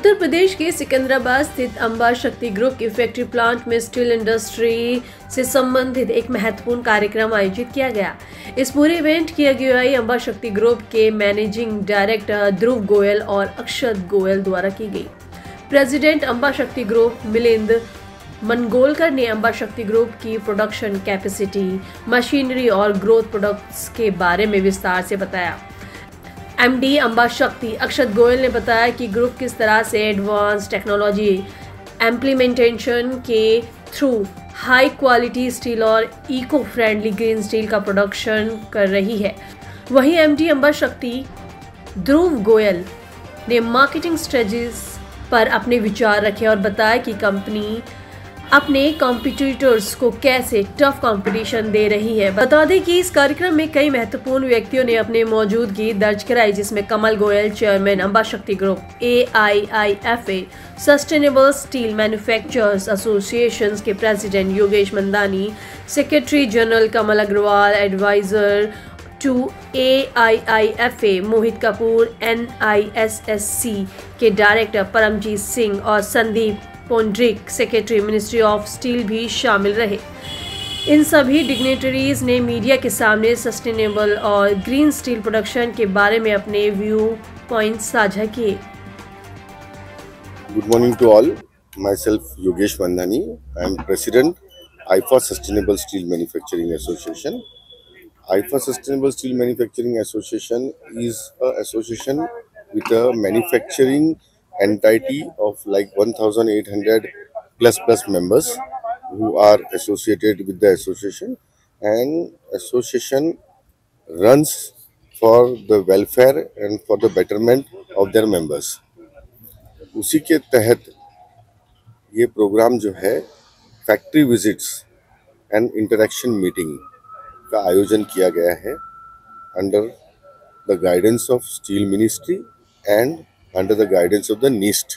उत्तर प्रदेश के सिकंदराबाद स्थित अंबा शक्ति ग्रुप की फैक्ट्री प्लांट में स्टील इंडस्ट्री से संबंधित एक महत्वपूर्ण कार्यक्रम आयोजित किया गया। इस पूरे इवेंट की अगुवाई अंबा शक्ति ग्रुप के मैनेजिंग डायरेक्टर ध्रुव गोयल और अक्षत गोयल द्वारा की गई। प्रेसिडेंट अंबा शक्ति ग्रुप मिलिंद मनगोलकर ने अंबा शक्ति ग्रुप की प्रोडक्शन कैपेसिटी, मशीनरी और ग्रोथ प्रोडक्ट्स के बारे में विस्तार से बताया। एमडी अंबा शक्ति अक्षत गोयल ने बताया कि ग्रुप किस तरह से एडवांस टेक्नोलॉजी इम्प्लीमेंटेशन के थ्रू हाई क्वालिटी स्टील और इको फ्रेंडली ग्रीन स्टील का प्रोडक्शन कर रही है। वहीं एमडी अंबा शक्ति ध्रुव गोयल ने मार्केटिंग स्ट्रेटजीज पर अपने विचार रखे और बताया कि कंपनी अपने कॉम्पिटिटर्स को कैसे टफ कंपटीशन दे रही है। बता दें कि इस कार्यक्रम में कई महत्वपूर्ण व्यक्तियों ने अपने मौजूदगी दर्ज कराई, जिसमें कमल Goyal chairman Amba Shakti group, AIIFA sustainable steel manufacturers association के president Yogesh Mandani, secretary general Kamal Agarwal, adviser to AIIFA Mohit Kapoor, NISSC के डायरेक्टर परमजीत सिंह और Sandeep Pondrik, secretary ministry of steel भी शामिल रहे। इन सभी डिग्नेटरीज ने मीडिया के सामने सस्टेनेबल और ग्रीन स्टील प्रोडक्शन के बारे में अपने व्यू पॉइंट्स साझा किए। Good morning to all, myself Yogesh Mandani, I am president IIFA sustainable steel manufacturing association. IIFA Sustainable Steel Manufacturing Association is an association with a manufacturing entity of like 1,800 plus members who are associated with the association, and association runs for the welfare and for the betterment of their members. उसी के तहत ये programme जो है factory visits and interaction meeting का आयोजन किया गया है under the guidance of steel ministry and under the guidance of the NIST।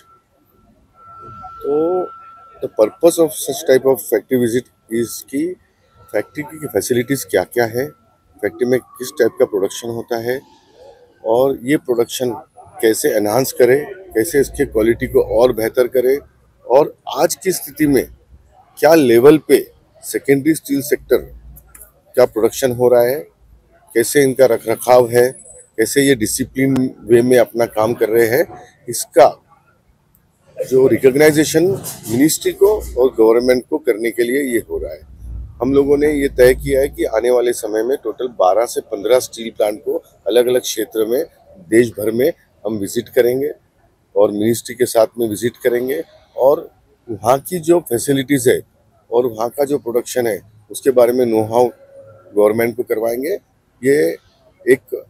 तो the purpose of such type of factory visit is कि फैक्ट्री की फैसिलिटीज़ क्या क्या है, फैक्ट्री में किस टाइप का प्रोडक्शन होता है और ये प्रोडक्शन कैसे एनहांस करे, कैसे इसके क्वालिटी को और बेहतर करे, और आज की स्थिति में क्या लेवल पे सेकेंडरी स्टील सेक्टर क्या प्रोडक्शन हो रहा है, कैसे इनका रखरखाव है, कैसे ये डिसिप्लिन वे में अपना काम कर रहे हैं, इसका जो रिकॉग्नाइजेशन मिनिस्ट्री को और गवर्नमेंट को करने के लिए ये हो रहा है। हम लोगों ने ये तय किया है कि आने वाले समय में टोटल 12 से 15 स्टील प्लांट को अलग अलग क्षेत्र में देश भर में हम विजिट करेंगे और मिनिस्ट्री के साथ में विजिट करेंगे, और वहाँ की जो फैसिलिटीज़ है और वहाँ का जो प्रोडक्शन है उसके बारे में नो हाउ गवर्नमेंट को करवाएंगे। ये एक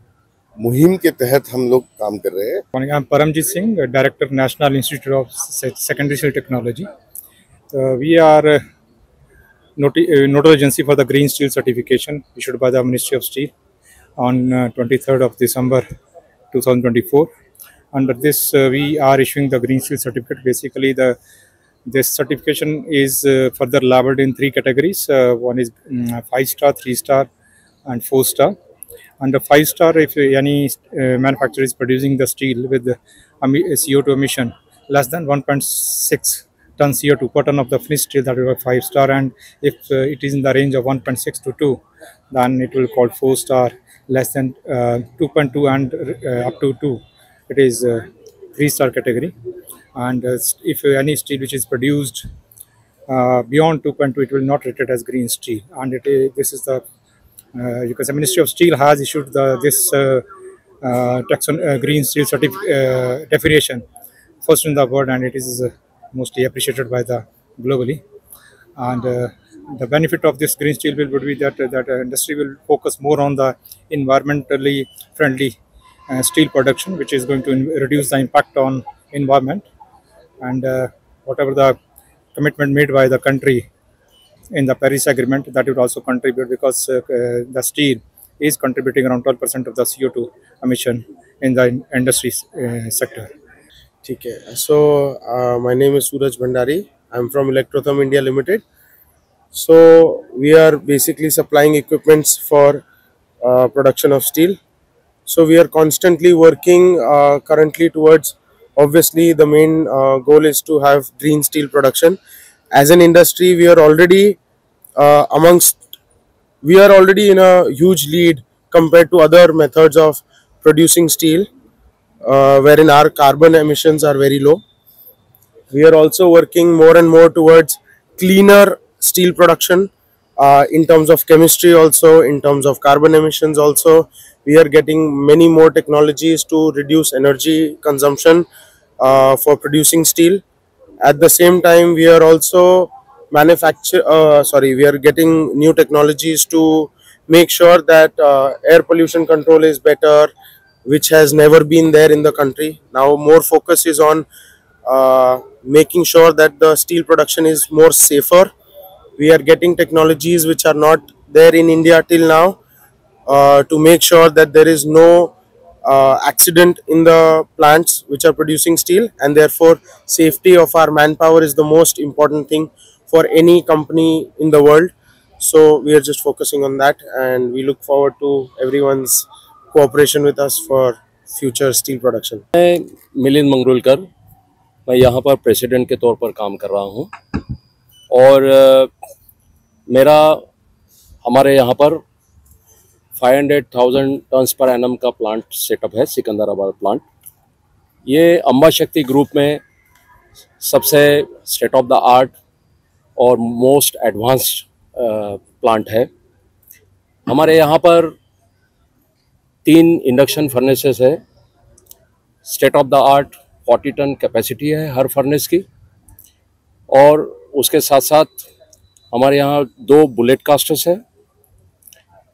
मुहिम के तहत हम लोग काम कर रहे हैं। I am Paramjit Singh, director national institute of secondary steel technology. We are nodal agency for the green steel certification issued by the Ministry of Steel on 23rd of December 2024. Under this, we are issuing the green steel certificate. Basically, this certification is further labeled in 3 categories. One is 5-star, 3-star, and 4-star. Under 5-star, if any manufacturer is producing the steel with CO2 emission less than 1.6 ton CO2 per ton of the finished steel, that will be 5-star, and if it is in the range of 1.6 to 2, then it will call 4-star. Less than 2.2 and up to 2, it is 3-star category. And if any steel which is produced beyond 2.2, it will not rated as green steel. And this is the you can say Ministry of Steel has issued this green steel definition first in the world, and it is mostly appreciated by the globally. And the benefit of this green steel would be that industry will focus more on the environmentally friendly steel production, which is going to reduce the impact on environment, and whatever the commitment made by the country in the Paris Agreement, that would also contribute, because the steel is contributing around 12% of the CO2 emission in the industry sector. ठीक है, so my name is Suraj Bhandari. I'm from Electrotherm India Limited. So we are basically supplying equipments for production of steel. So we are constantly working currently towards obviously the main goal is to have green steel production. As an industry, we are already in a huge lead compared to other methods of producing steel, wherein our carbon emissions are very low. We are also working more and more towards cleaner steel production, in terms of chemistry, also in terms of carbon emissions. Also, we are getting many more technologies to reduce energy consumption for producing steel. At the same time, we are also we are getting new technologies to make sure that air pollution control is better, which has never been there in the country. Now more focus is on making sure that the steel production is more safer. We are getting technologies which are not there in India till now, to make sure that there is no accident in the plants which are producing steel, and therefore safety of our manpower is the most important thing for any company in the world. So we are just focusing on that, and we look forward to everyone's cooperation with us for future steel production. Milind मंगरुलकर, मैं यहाँ पर president के तौर पर काम कर रहा हूँ और हमारे यहाँ पर 500,000 टन्स पर एनम का प्लांट सेटअप है, सिकंदराबाद प्लांट। ये अंबा शक्ति ग्रुप में सबसे स्टेट ऑफ द आर्ट और मोस्ट एडवांस्ड प्लांट है। हमारे यहाँ पर 3 इंडक्शन फर्नेसेस है। State of the art 40 ton capacity है हर फर्नेस की, और उसके साथ साथ हमारे यहाँ 2 बुलेट कास्टर्स है।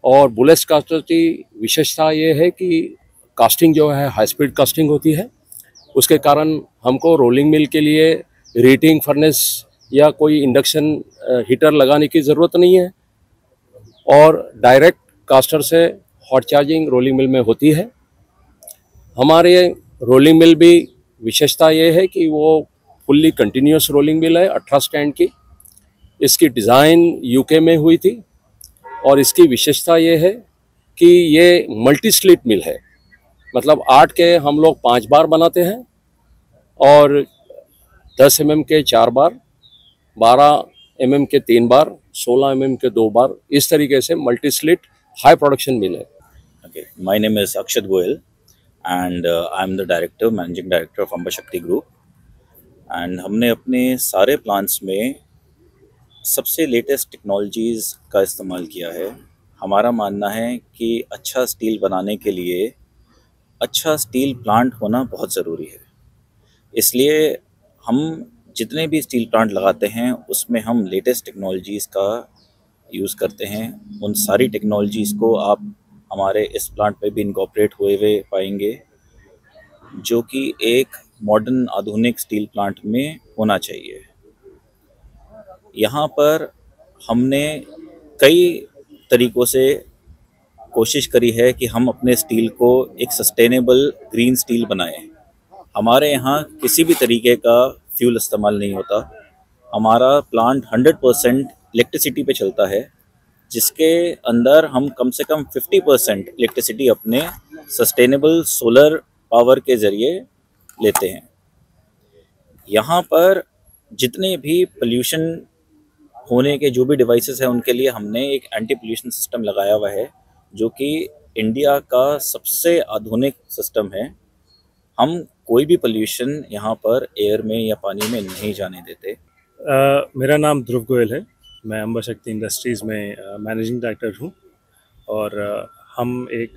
और बुलेट कास्टर की विशेषता ये है कि कास्टिंग जो है हाई स्पीड कास्टिंग होती है, उसके कारण हमको रोलिंग मिल के लिए रीटिंग फर्नेस या कोई इंडक्शन हीटर लगाने की ज़रूरत नहीं है, और डायरेक्ट कास्टर से हॉट चार्जिंग रोलिंग मिल में होती है। हमारे रोलिंग मिल भी विशेषता ये है कि वो फुल्ली कंटिन्यूस रोलिंग मिल है 18 स्टैंड की। इसकी डिज़ाइन यूके में हुई थी, और इसकी विशेषता ये है कि ये मल्टी स्लिट मिल है। मतलब 8 के हम लोग 5 बार बनाते हैं, और 10 mm के 4 बार, 12 mm के 3 बार, 16 mm के 2 बार, इस तरीके से मल्टी स्लिट हाई प्रोडक्शन मिल है। Okay, my name is Akshat Goyal, and I'm the director, managing director of Amba Shakti Group. And हमने अपने सारे प्लांट्स में सबसे लेटेस्ट टेक्नोलॉजीज़ का इस्तेमाल किया है। हमारा मानना है कि अच्छा स्टील बनाने के लिए अच्छा स्टील प्लांट होना बहुत ज़रूरी है। इसलिए हम जितने भी स्टील प्लांट लगाते हैं उसमें हम लेटेस्ट टेक्नोलॉजीज़ का यूज़ करते हैं। उन सारी टेक्नोलॉजीज़ को आप हमारे इस प्लांट पे भी इनकॉर्पोरेट हुए पाएंगे, जो कि एक मॉडर्न आधुनिक स्टील प्लांट में होना चाहिए। यहाँ पर हमने कई तरीक़ों से कोशिश करी है कि हम अपने स्टील को एक सस्टेनेबल ग्रीन स्टील बनाएं। हमारे यहाँ किसी भी तरीके का फ्यूल इस्तेमाल नहीं होता। हमारा प्लांट 100% इलेक्ट्रिसिटी पे चलता है, जिसके अंदर हम कम से कम 50% इलेक्ट्रिसिटी अपने सस्टेनेबल सोलर पावर के ज़रिए लेते हैं। यहाँ पर जितने भी पोल्यूशन होने के जो भी डिवाइसेस हैं उनके लिए हमने एक एंटी पोल्यूशन सिस्टम लगाया हुआ है, जो कि इंडिया का सबसे आधुनिक सिस्टम है। हम कोई भी पोल्यूशन यहाँ पर एयर में या पानी में नहीं जाने देते। मेरा नाम ध्रुव गोयल है। मैं अंबा शक्ति इंडस्ट्रीज़ में मैनेजिंग डायरेक्टर हूँ, और हम एक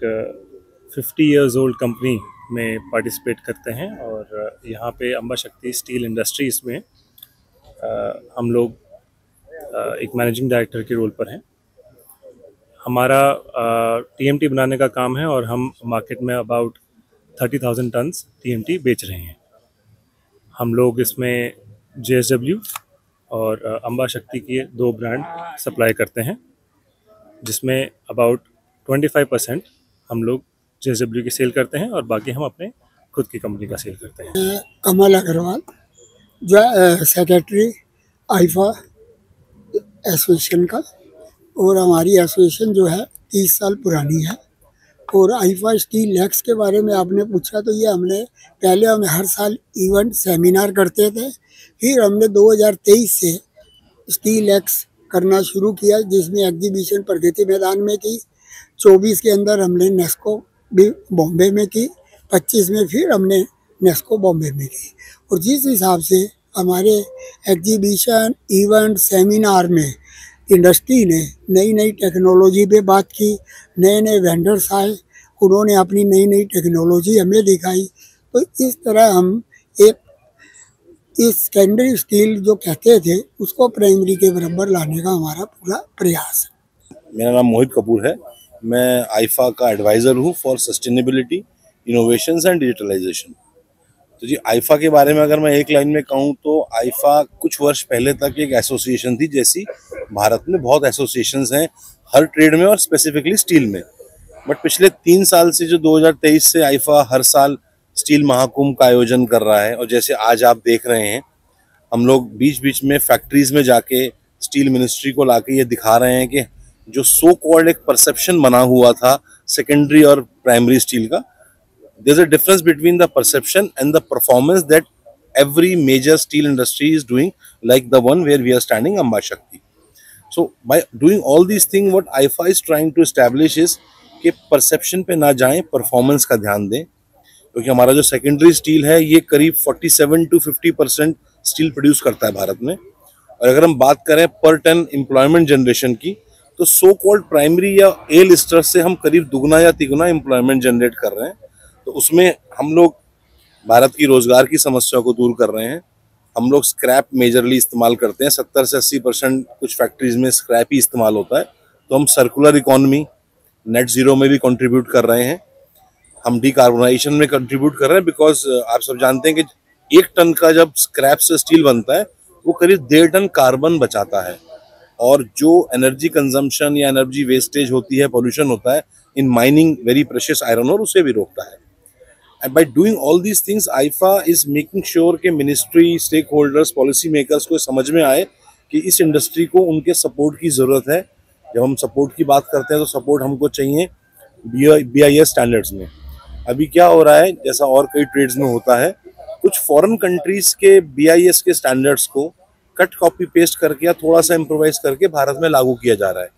50 इयर्स ओल्ड कंपनी में पार्टिसिपेट करते हैं। और यहाँ पे अंबा शक्ति स्टील इंडस्ट्रीज़ में हम लोग एक मैनेजिंग डायरेक्टर के रोल पर हैं। हमारा TMT बनाने का काम है, और हम मार्केट में अबाउट 30,000 टन्स TMT बेच रहे हैं। हम लोग इसमें JSW और अंबा शक्ति के 2 ब्रांड सप्लाई करते हैं, जिसमें अबाउट 25% हम लोग JSW की सेल करते हैं, और बाकी हम अपने खुद की कंपनी का सेल करते हैं। कमल अग्रवाल, जो सेक्रेटरी आईफा एसोसिएशन का, और हमारी एसोसिएशन जो है 30 साल पुरानी है, और आईफा स्टील लैक्स के बारे में आपने पूछा, तो ये हम हर साल इवेंट सेमिनार करते थे। फिर हमने 2023 से स्टील लैक्स करना शुरू किया, जिसमें एग्जीबिशन प्रगति मैदान में की, 24 के अंदर हमने नेस्को भी बॉम्बे में की, 25 में फिर हमने नेस्को बॉम्बे में की। और जिस हिसाब से हमारे एग्जीबिशन इवेंट सेमिनार में इंडस्ट्री ने नई नई टेक्नोलॉजी पे बात की, नए नए वेंडर्स आए, उन्होंने अपनी नई नई टेक्नोलॉजी हमें दिखाई, तो इस तरह हम एक इस सेकेंडरी स्टील जो कहते थे उसको प्राइमरी के बराबर लाने का हमारा पूरा प्रयास है। मेरा नाम मोहित कपूर है। मैं आईफा का एडवाइज़र हूँ for sustainability, innovations and digitalisation. तो जी आईफा के बारे में अगर मैं एक लाइन में कहूँ तो आईफा कुछ वर्ष पहले तक एक एसोसिएशन थी, जैसी भारत में बहुत एसोसिएशंस हैं हर ट्रेड में और स्पेसिफिकली स्टील में। बट पिछले 3 साल से जो 2023 से आईफा हर साल स्टील महाकुंभ का आयोजन कर रहा है, और जैसे आज आप देख रहे हैं, हम लोग बीच बीच में फैक्ट्रीज में जाके स्टील मिनिस्ट्री को लाके ये दिखा रहे हैं कि जो सो कॉल्ड एक परसेप्शन बना हुआ था सेकेंडरी और प्राइमरी स्टील का, there's a difference between the perception and the performance that every major steel industry is doing, like the one where we are standing, Amba Shakti. So by doing all these things, what IFA is trying to establish is कि perception पे ना जाएं, performance का ध्यान दें, क्योंकि हमारा जो सेकेंडरी स्टील है ये करीब 47 to 50% स्टील प्रोड्यूस करता है भारत में। और अगर हम बात करें पर टन एम्प्लॉयमेंट जनरेशन की, तो सो कॉल्ड प्राइमरी या ए लिस्टर से हम करीब दुगना या तिगुना एम्प्लॉयमेंट जनरेट कर रहे हैं। तो उसमें हम लोग भारत की रोजगार की समस्या को दूर कर रहे हैं। हम लोग स्क्रैप मेजरली इस्तेमाल करते हैं, 70 से 80% कुछ फैक्ट्रीज में स्क्रैप ही इस्तेमाल होता है। तो हम सर्कुलर इकोनॉमी, नेट जीरो में भी कंट्रीब्यूट कर रहे हैं, हम डिकार्बोनाइजेशन में कंट्रीब्यूट कर रहे हैं। बिकॉज आप सब जानते हैं कि 1 टन का जब स्क्रैप से स्टील बनता है वो करीब 1.5 टन कार्बन बचाता है, और जो एनर्जी कंजम्पशन या एनर्जी वेस्टेज होती है, पोल्यूशन होता है in mining very precious iron ore, उसे भी रोकता है। And by doing all these things, AIFA is making sure कि ministry, stakeholders, policy makers को समझ में आए कि इस इंडस्ट्री को उनके सपोर्ट की ज़रूरत है। जब हम सपोर्ट की बात करते हैं तो सपोर्ट हमको चाहिए BIS स्टैंडर्ड्स में। अभी क्या हो रहा है, जैसा और कई ट्रेड्स में होता है, कुछ फॉरेन कंट्रीज़ के BIS के स्टैंडर्ड्स को कट कॉपी पेस्ट करके या थोड़ा सा इम्प्रोवाइज करके भारत में लागू किया जा रहा है।